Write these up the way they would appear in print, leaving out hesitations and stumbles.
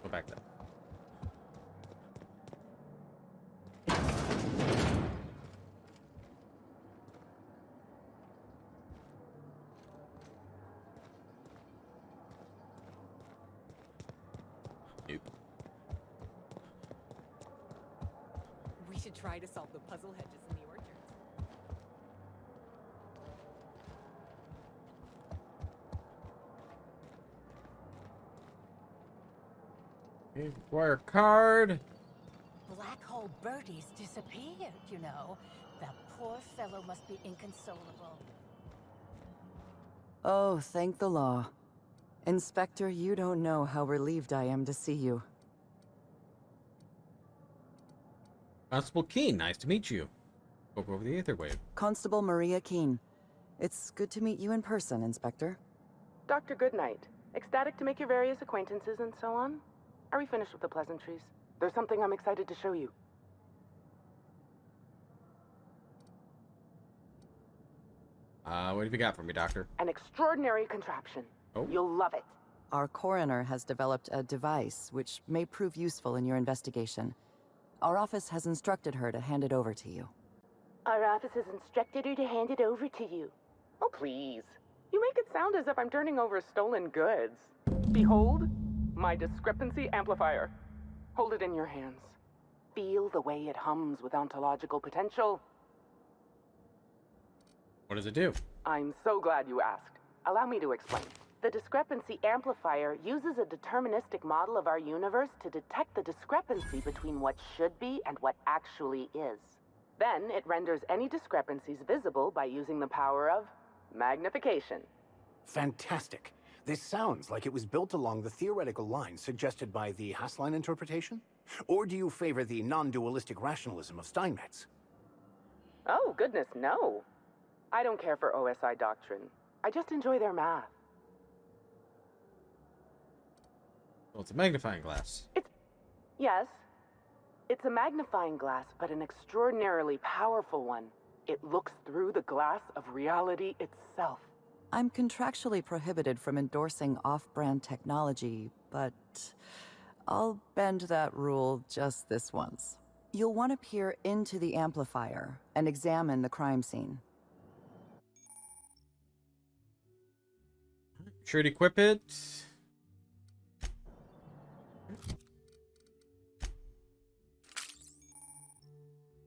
Go back then. We should try to solve the puzzle hedges in the orchards. Require card. Black hole birdies disappeared, you know. The poor fellow must be inconsolable. Oh, thank the law. Inspector, you don't know how relieved I am to see you. Constable Keen, nice to meet you. Spoke over the Aether Wave. Constable Maria Keene. It's good to meet you in person, Inspector. Dr. Goodnight. Ecstatic to make your various acquaintances and so on. Are we finished with the pleasantries? There's something I'm excited to show you. What have you got for me, Doctor? An extraordinary contraption. Oh. You'll love it. Our coroner has developed a device which may prove useful in your investigation. Our office has instructed her to hand it over to you. Our office has instructed her to hand it over to you. Oh, please. You make it sound as if I'm turning over stolen goods. Behold, my discrepancy amplifier. Hold it in your hands. Feel the way it hums with ontological potential. What does it do? I'm so glad you asked. Allow me to explain. The discrepancy amplifier uses a deterministic model of our universe to detect the discrepancy between what should be and what actually is. Then it renders any discrepancies visible by using the power of magnification. Fantastic. This sounds like it was built along the theoretical lines suggested by the Hassline interpretation? Or do you favor the non-dualistic rationalism of Steinmetz? Oh, goodness, no. I don't care for OSI doctrine. I just enjoy their math. Well, it's a magnifying glass. Yes. It's a magnifying glass, but an extraordinarily powerful one. It looks through the glass of reality itself. I'm contractually prohibited from endorsing off-brand technology, but I'll bend that rule just this once. You'll want to peer into the amplifier and examine the crime scene. Should equip it.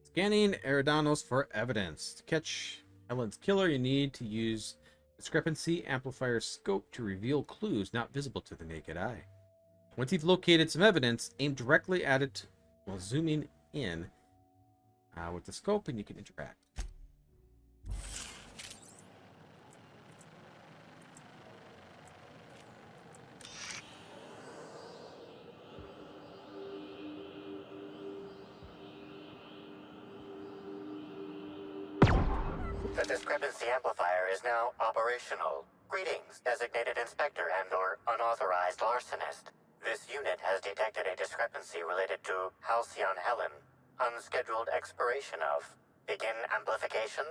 Scanning Eridanos for evidence. To catch Helen's killer, you need to use discrepancy amplifier scope to reveal clues not visible to the naked eye. Once you've located some evidence, aim directly at it while zooming in with the scope, and you can interact. The discrepancy amplifier is now operational. Greetings, designated inspector and/or unauthorized larcenist. This unit has detected a discrepancy related to Halcyon Helen. Unscheduled expiration of. Begin amplification?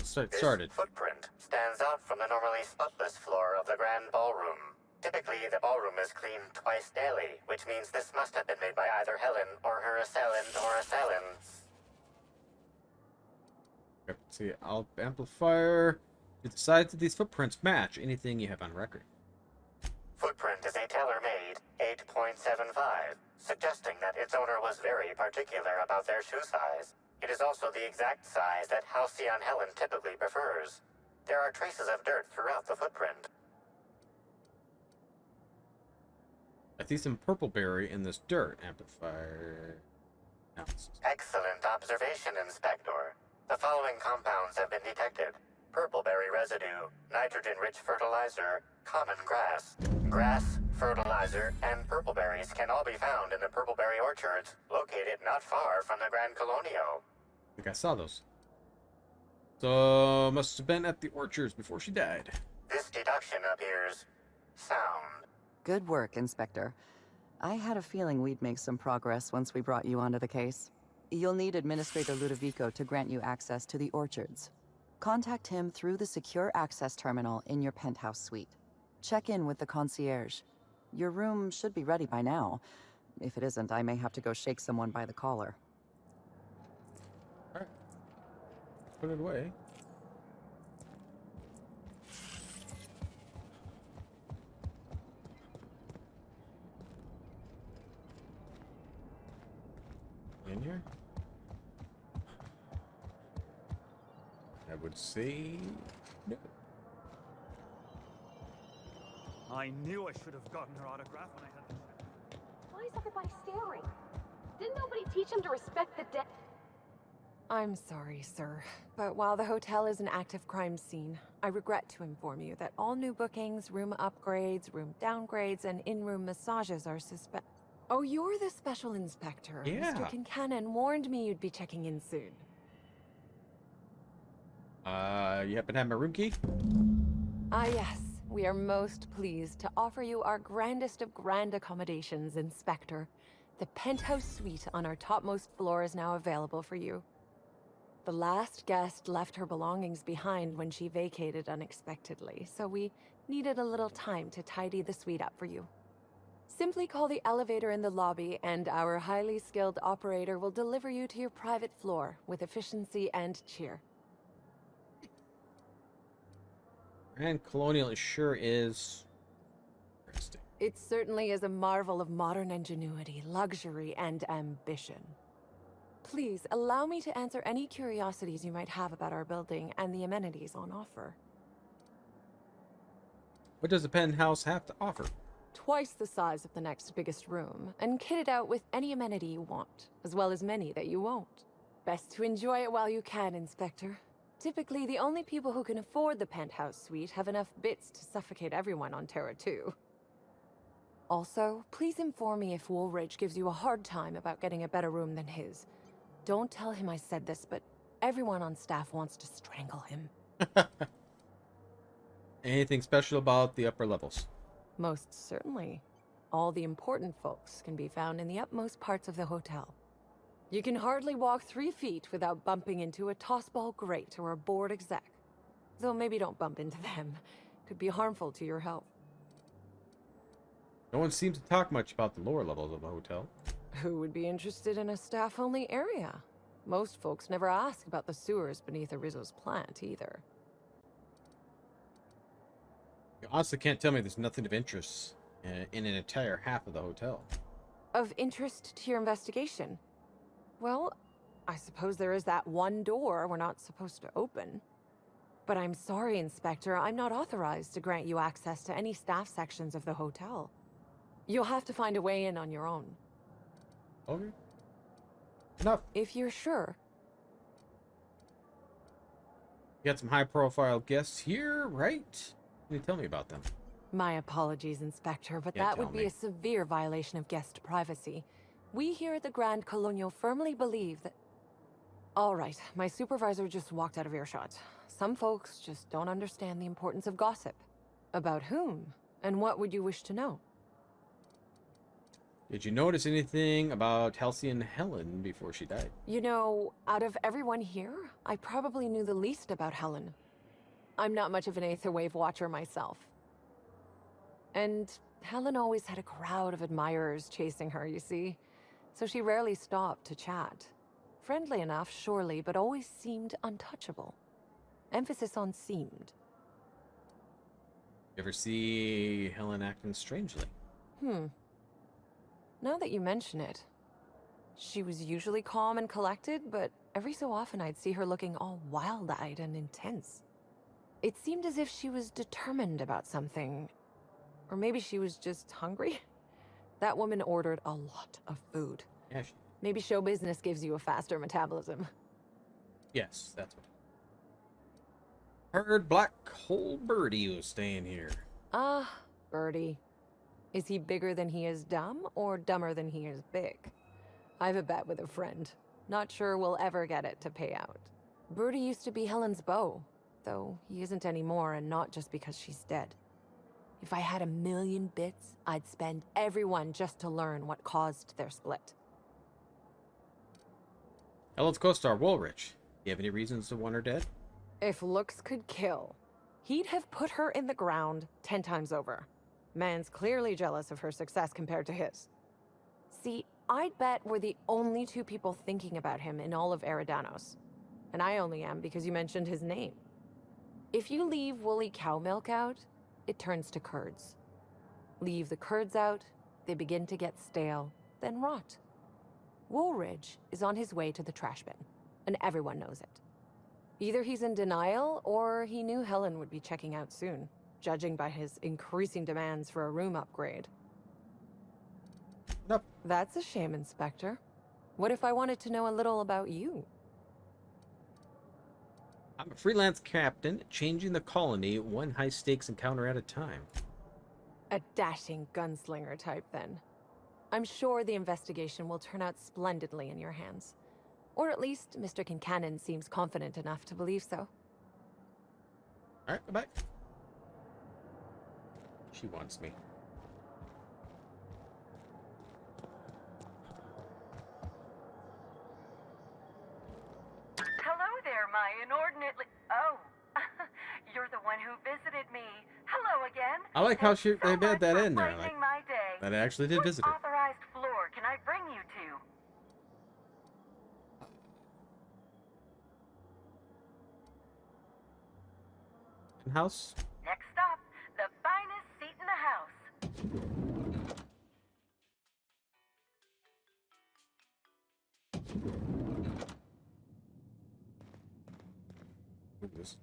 Started. This footprint stands out from the normally spotless floor of the grand ballroom. Typically, the ballroom is cleaned twice daily, which means this must have been made by either Helen or her assailant or assailants. See, amplifier. Do the sides of these footprints match anything you have on record? Footprint is a tailor-made 8.75, suggesting that its owner was very particular about their shoe size. It is also the exact size that Halcyon Helen typically prefers. There are traces of dirt throughout the footprint. I see some purpleberry in this dirt. Amplifier analysis. Excellent observation, Inspector. The following compounds have been detected. Purpleberry residue, nitrogen-rich fertilizer, common grass. Grass, fertilizer, and purpleberries can all be found in the purpleberry orchards, located not far from the Grand Colonio. I think I saw those. So, must have been at the orchards before she died. This deduction appears sound. Good work, Inspector. I had a feeling we'd make some progress once we brought you onto the case. You'll need Administrator Ludovico to grant you access to the orchards. Contact him through the secure access terminal in your penthouse suite. Check in with the concierge. Your room should be ready by now. If it isn't, I may have to go shake someone by the collar. All right. Put it away. In here? I would say no. I knew I should have gotten her autograph when I had the... Why is everybody staring? Didn't nobody teach him to respect the dead? I'm sorry, sir, but while the hotel is an active crime scene, I regret to inform you that all new bookings, room upgrades, room downgrades, and in-room massages are suspect. Oh, you're the special inspector. Yeah. Mr. Kincannon warned me you'd be checking in soon. You happen to have my room key? Ah, yes. We are most pleased to offer you our grandest of grand accommodations, Inspector. The penthouse suite on our topmost floor is now available for you. The last guest left her belongings behind when she vacated unexpectedly, so we needed a little time to tidy the suite up for you. Simply call the elevator in the lobby, and our highly skilled operator will deliver you to your private floor with efficiency and cheer. And Colonial it sure is interesting. It certainly is a marvel of modern ingenuity, luxury, and ambition. Please, allow me to answer any curiosities you might have about our building and the amenities on offer. What does the penthouse have to offer? Twice the size of the next biggest room, and kitted out with any amenity you want, as well as many that you won't. Best to enjoy it while you can, Inspector. Typically, the only people who can afford the penthouse suite have enough bits to suffocate everyone on Terra 2. Also, please inform me if Woolridge gives you a hard time about getting a better room than his. Don't tell him I said this, but everyone on staff wants to strangle him. Anything special about the upper levels? Most certainly. All the important folks can be found in the utmost parts of the hotel. You can hardly walk 3 feet without bumping into a tossball grate or a bored exec. Though maybe don't bump into them. Could be harmful to your health. No one seems to talk much about the lower levels of the hotel. Who would be interested in a staff-only area? Most folks never ask about the sewers beneath Rizzo's plant, either. You honestly can't tell me there's nothing of interest in an entire half of the hotel. Of interest to your investigation? Well, I suppose there is that one door we're not supposed to open. But I'm sorry, Inspector, I'm not authorized to grant you access to any staff sections of the hotel. You'll have to find a way in on your own. Okay. Enough. If you're sure. You got some high-profile guests here, right? Can you tell me about them? My apologies, Inspector, but Yeah, that would tell be me. a severe violation of guest privacy. We here at the Grand Colonial firmly believe that... All right, my supervisor just walked out of earshot. Some folks just don't understand the importance of gossip. About whom? And what would you wish to know? Did you notice anything about Halcyon Helen before she died? You know, out of everyone here, I probably knew the least about Helen. I'm not much of an Aetherwave watcher myself. And Helen always had a crowd of admirers chasing her, you see. So she rarely stopped to chat. Friendly enough, surely, but always seemed untouchable. Emphasis on seemed. You ever see Helen acting strangely? Now that you mention it, she was usually calm and collected, but every so often I'd see her looking all wild-eyed and intense. It seemed as if she was determined about something. Or maybe she was just hungry? That woman ordered a lot of food. Yeah, Maybe show business gives you a faster metabolism. yes, that's what. Heard Black Hole Birdie was staying here. Ah, Birdie. Is he bigger than he is dumb, or dumber than he is big? I've a bet with a friend. Not sure we'll ever get it to pay out. Birdie used to be Helen's beau, though he isn't anymore, and not just because she's dead. If I had 1,000,000 bits, I'd spend every one just to learn what caused their split. Helen's co-star Woolrich. You have any reasons to want her dead? If looks could kill, he'd have put her in the ground 10 times over. Man's clearly jealous of her success compared to his. See, I'd bet we're the only two people thinking about him in all of Eridanos. And I only am because you mentioned his name. If you leave woolly cow milk out, it turns to curds. Leave the curds out, they begin to get stale, then rot. Woolridge is on his way to the trash bin, and everyone knows it. Either he's in denial, or he knew Helen would be checking out soon, judging by his increasing demands for a room upgrade. Nope. That's a shame, Inspector. What if I wanted to know a little about you? I'm a freelance captain, changing the colony one high-stakes encounter at a time. A dashing gunslinger type, then. I'm sure the investigation will turn out splendidly in your hands. Or at least Mr. Kincannon seems confident enough to believe so. Alright, goodbye. She wants me. Hello there, my inordinately... Oh, you're the one who visited me. Hello again. I like how Thanks so they much had that for in there. Like, brightening my day. that I actually did What visit her. authorized floor can I bring you to? House? Next stop, the finest seat in the house. What is this?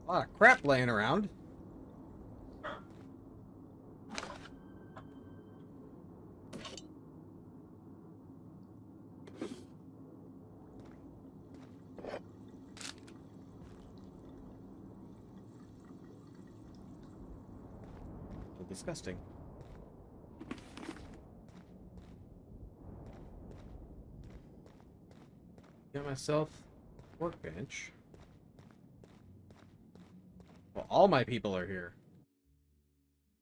A lot of crap laying around. Disgusting. Got myself a workbench. Well, all my people are here.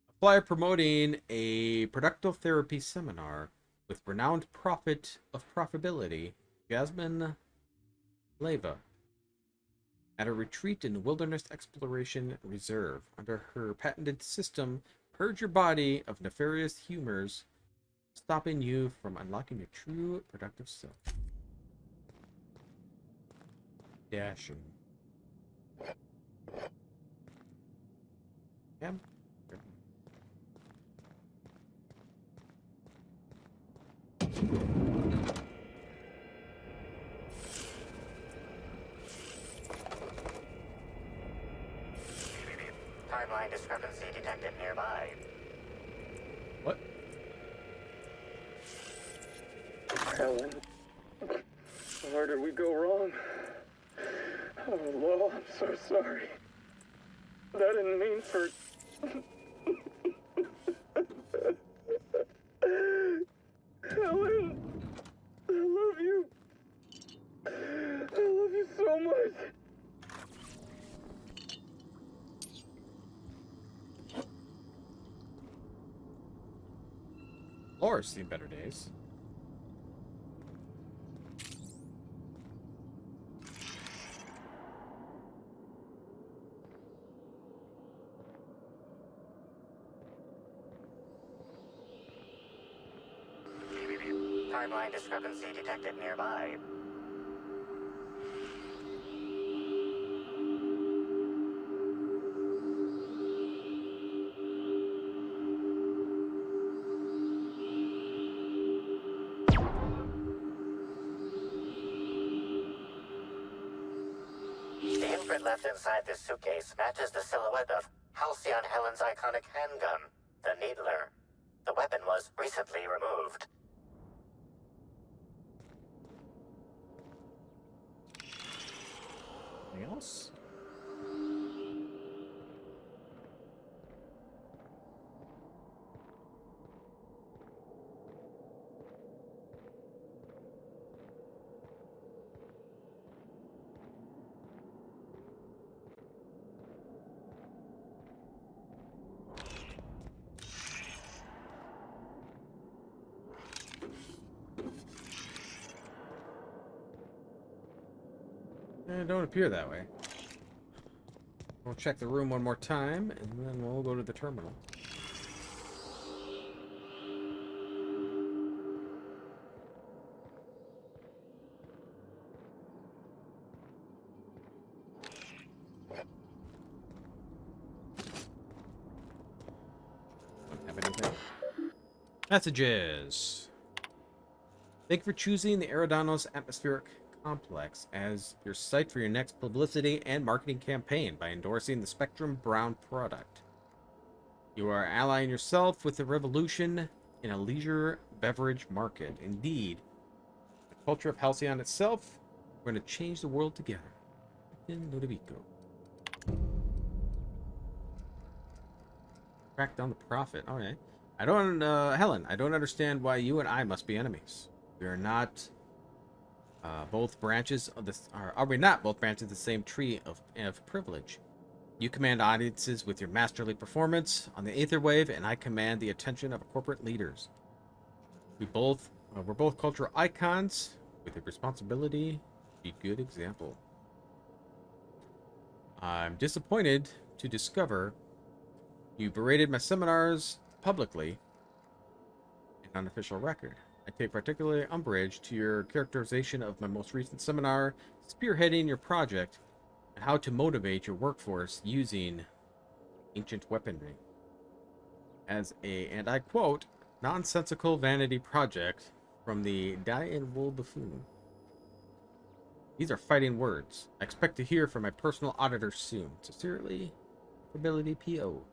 A flyer promoting a productive therapy seminar with renowned prophet of profitability, Jasmine Leva, at a retreat in the Wilderness Exploration Reserve. Under her patented system, purge your body of nefarious humors, stopping you from unlocking your true productive self. Dashing. Yeah. Timeline discrepancy detected nearby. What? Helen, where did we go wrong? Oh, Lo, I'm so sorry. I didn't mean for... Helen, I love you. I love you so much. Laura's seen better days. Timeline discrepancy detected nearby. The imprint left inside this suitcase matches the silhouette of Halcyon Helen's iconic handgun, the Needler. The weapon was recently removed. Anything else? Don't appear that way. We'll check the room one more time, and then we'll go to the terminal. Don't have anything. Messages. Thank you for choosing the Eridanos Atmospheric Complex as your site for your next publicity and marketing campaign by endorsing the Spectrum Brown product. You are allying yourself with the revolution in a leisure beverage market. Indeed, the culture of Halcyon itself, we're going to change the world together. In Ludovico. Crack down the profit. All right. Helen, I don't understand why you and I must be enemies. We are not both branches of this. Are we not both branches of the same tree of privilege? You command audiences with your masterly performance on the Aether Wave, and I command the attention of corporate leaders. We're both cultural icons with a responsibility to be a good example. I'm disappointed to discover you berated my seminars publicly and on official record. I take particularly umbrage to your characterization of my most recent seminar, spearheading your project, and how to motivate your workforce using ancient weaponry. As a, and I quote, nonsensical vanity project from the die-and-wool buffoon. These are fighting words. I expect to hear from my personal auditor soon. Sincerely, Ability P.O.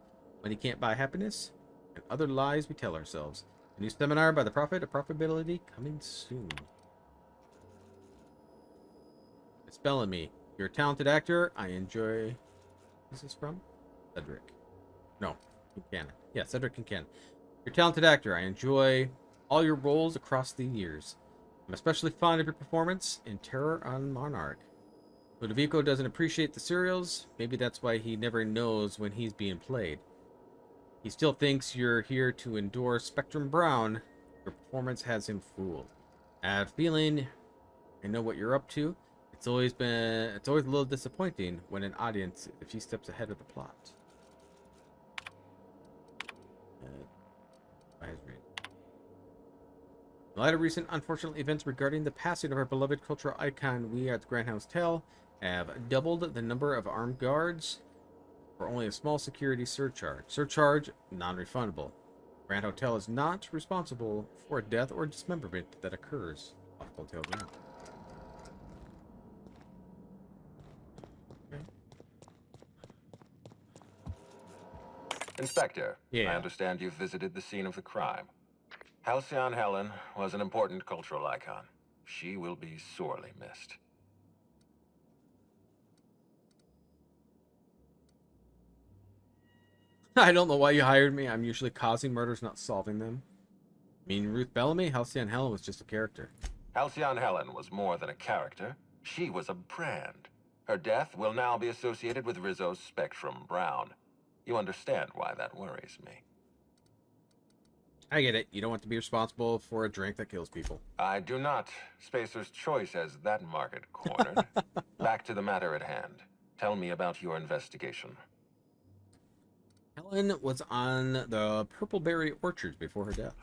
Money can't buy happiness, and other lies we tell ourselves. A new seminar by the Prophet of Profitability coming soon. Miss Bellamy, you're a talented actor. I enjoy... Who's this from? Cedric. No, Kincannon. Yeah, Cedric Kincannon. You're a talented actor. I enjoy all your roles across the years. I'm especially fond of your performance in Terror on Monarch. Ludovico doesn't appreciate the serials. Maybe that's why he never knows when he's being played. He still thinks you're here to endorse Spectrum Brown. Your performance has him fooled. I have a feeling I know what you're up to. It's always a little disappointing when an audience, if he steps ahead of the plot. Advisory. In light of recent unfortunate events regarding the passing of our beloved cultural icon, we at the Grand Hotel have doubled the number of armed guards for only a small security surcharge. Surcharge, non-refundable. Grand Hotel is not responsible for a death or dismemberment that occurs off Hotel ground. Okay. Inspector, Yeah. I understand you've visited the scene of the crime. Halcyon Helen was an important cultural icon. She will be sorely missed. I don't know why you hired me. I'm usually causing murders, not solving them. I mean, Ruth Bellamy, Halcyon Helen was just a character. Halcyon Helen was more than a character. She was a brand. Her death will now be associated with Rizzo's Spectrum Brown. You understand why that worries me. I get it. You don't want to be responsible for a drink that kills people. I do not. Spacer's Choice has that market cornered. Back to the matter at hand. Tell me about your investigation. Helen was on the Purpleberry Orchards before her death.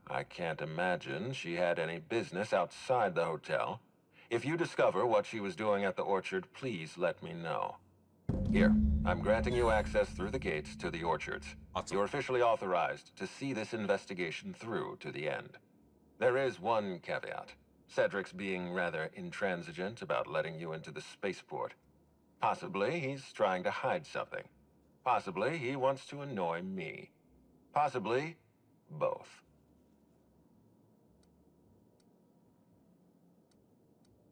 I can't imagine she had any business outside the hotel. If you discover what she was doing at the orchard, please let me know. Here, I'm granting you access through the gates to the orchards. Awesome. You're officially authorized to see this investigation through to the end. There is one caveat. Cedric's being rather intransigent about letting you into the spaceport. Possibly he's trying to hide something. Possibly he wants to annoy me. Possibly both.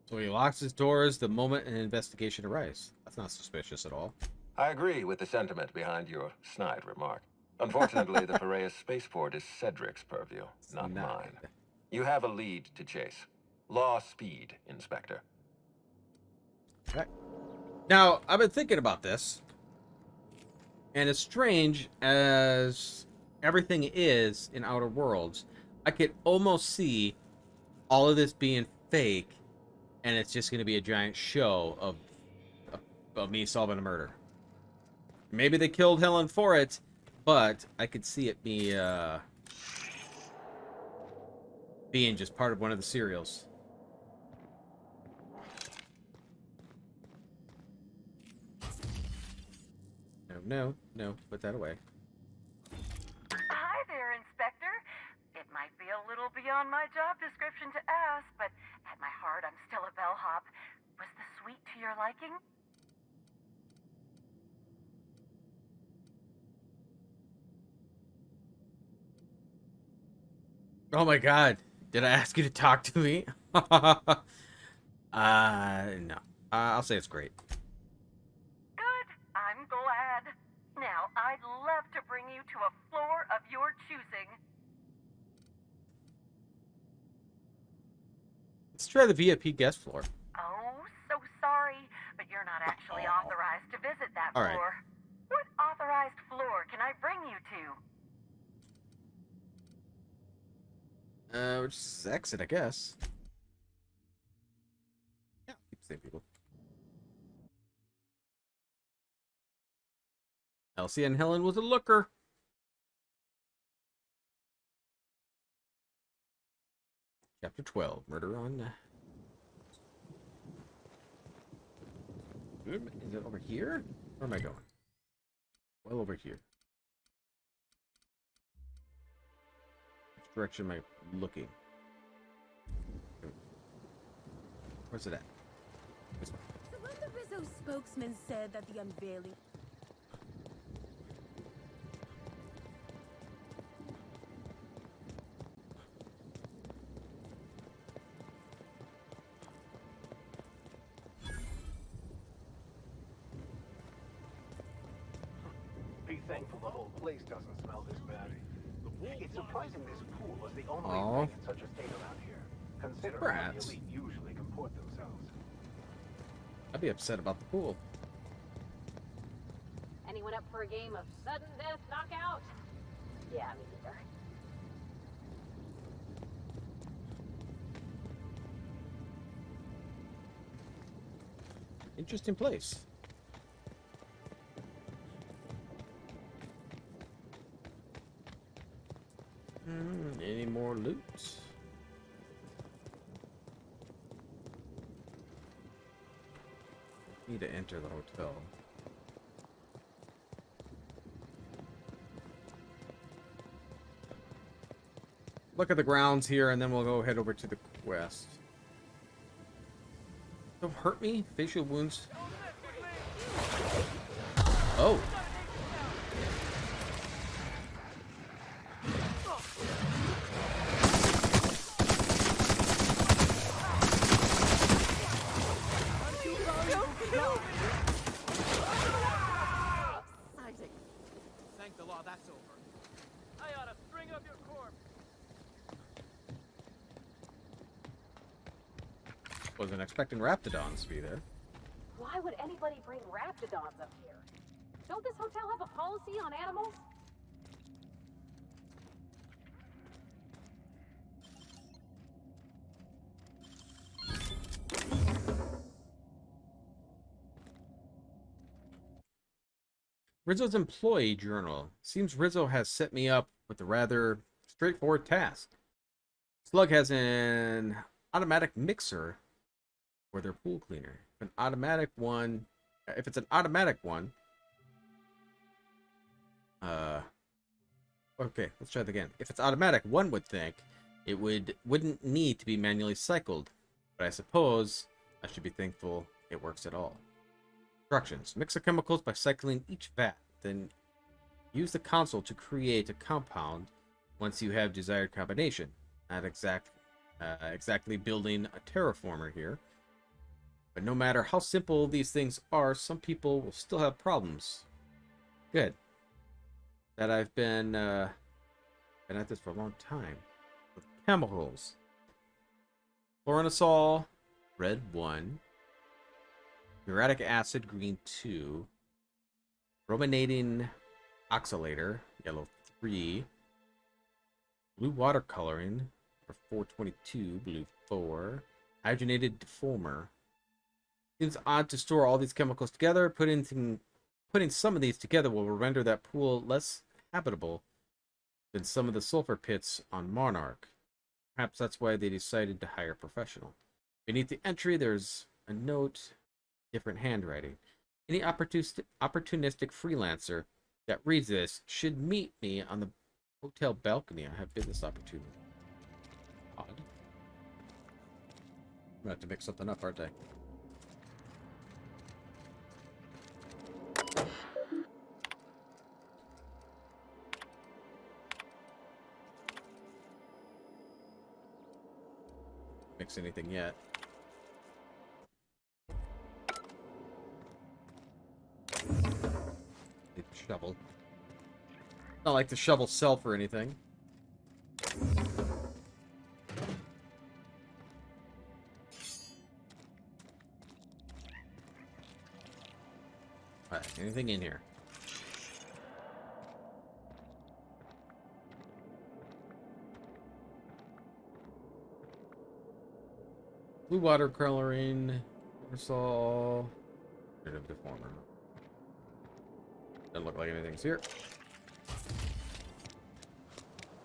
So he locks his doors the moment an investigation arrives. That's not suspicious at all. I agree with the sentiment behind your snide remark. Unfortunately, the Piraeus spaceport is Cedric's purview, not mine. You have a lead to chase. Law speed, Inspector. Okay. Now, I've been thinking about this. And as strange as everything is in Outer Worlds, I could almost see all of this being fake and it's just going to be a giant show of me solving a murder. Maybe they killed Helen for it, but I could see it be being just part of one of the serials. No, put that away. Hi there, Inspector. It might be a little beyond my job description to ask, but at my heart, I'm still a bellhop. Was the suite to your liking? Oh my god. Did I ask you to talk to me? No. I'll say it's great. Good. I'm glad. Now, I'd love to bring you to a floor of your choosing. Let's try the VIP guest floor. Oh, so sorry, but you're not actually authorized to visit that All floor. right. What authorized floor can I bring you to? We'll just exit, I guess. Yeah, keep the same people. Elsie and Helen was a looker. Chapter 12, Murder on... Is it over here? Where am I going? Well, over here. Which direction am I looking? Where's it at? This one. So when the Rizzo spokesman said that the unveiling... Be thankful the whole place doesn't smell this bad. It's surprising this pool is the only Aw. thing in such a state around here. Consider how Perhaps. the elite usually comport themselves. I'd be upset about the pool. Anyone up for a game of sudden death knockout? Yeah, me neither. Interesting place. Any more loot? Need to enter the hotel. Look at the grounds here, and then we'll go head over to the quest. Don't hurt me. Facial wounds. Oh. Thank the law that's over. I ought to string up your corpse. Wasn't expecting Raptidons to be there. Why would anybody bring raptidons up here? Don't this hotel have a policy on animals? Rizzo's employee journal. Seems Rizzo has set me up with a rather straightforward task. Slug has an automatic mixer for their pool cleaner. If it's an automatic one, okay, let's try that again. If it's automatic, one would think it wouldn't need to be manually cycled, but I suppose I should be thankful it works at all. Instructions. Mix the chemicals by cycling each vat, then use the console to create a compound once you have desired combination. Not exactly building a terraformer here, but no matter how simple these things are, some people will still have problems. Good. That I've been at this for a long time. With chemicals. Chloranisol, red 1. Uric acid, green 2. Brominating oxalator, yellow 3. Blue water coloring, for 422, blue 4. hydrogenated deformer. It's odd to store all these chemicals together. Putting some of these together will render that pool less habitable than some of the sulfur pits on Monarch. Perhaps that's why they decided to hire a professional. Beneath the entry, there's a note, different handwriting. Any opportunistic freelancer that reads this should meet me on the hotel balcony. I have business opportunity. Odd. I'm gonna have to mix something up, aren't I? Mix anything yet. Need the shovel. Not like the shovel self or anything. Alright, anything in here? Blue watercoloring, Aerosol, deformer. Doesn't look like anything's here.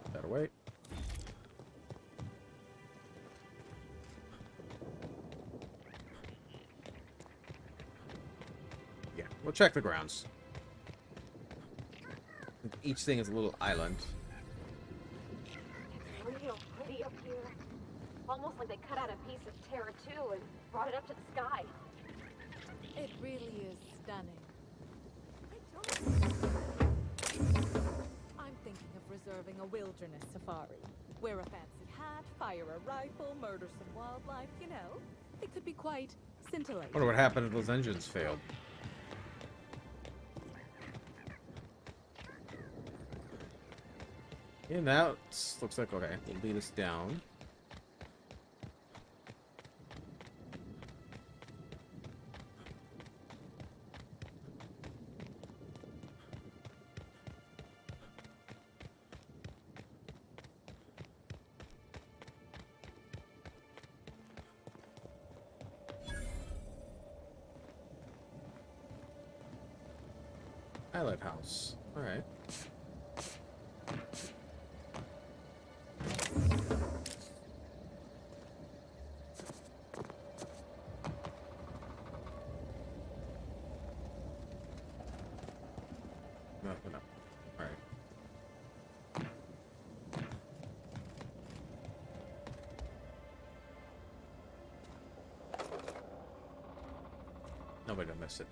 Put that away. Yeah, we'll check the grounds. Each thing is a little island. It's real pretty up here. Almost like they cut out a piece of Terra 2 and brought it up to the sky. It really is stunning. I'm thinking of reserving a wilderness safari. Wear a fancy hat, fire a rifle, murder some wildlife, you know. It could be quite scintillating. Wonder what happened if those engines failed. And that looks like, okay, will lead us down. Pilot house. All right. Nothing up. All right. Nobody will miss it.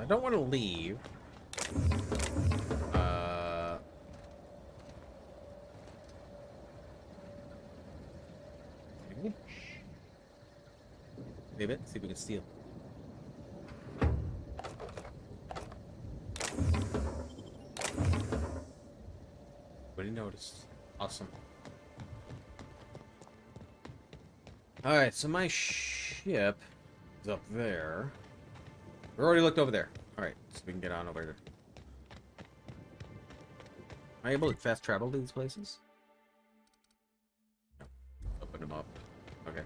I don't want to leave. Leave it. See if we can steal. Nobody noticed. Awesome. All right, so my ship is up there. We already looked over there. All right, so we can get on over there. Am I able to fast travel to these places? No. Open them up. Okay.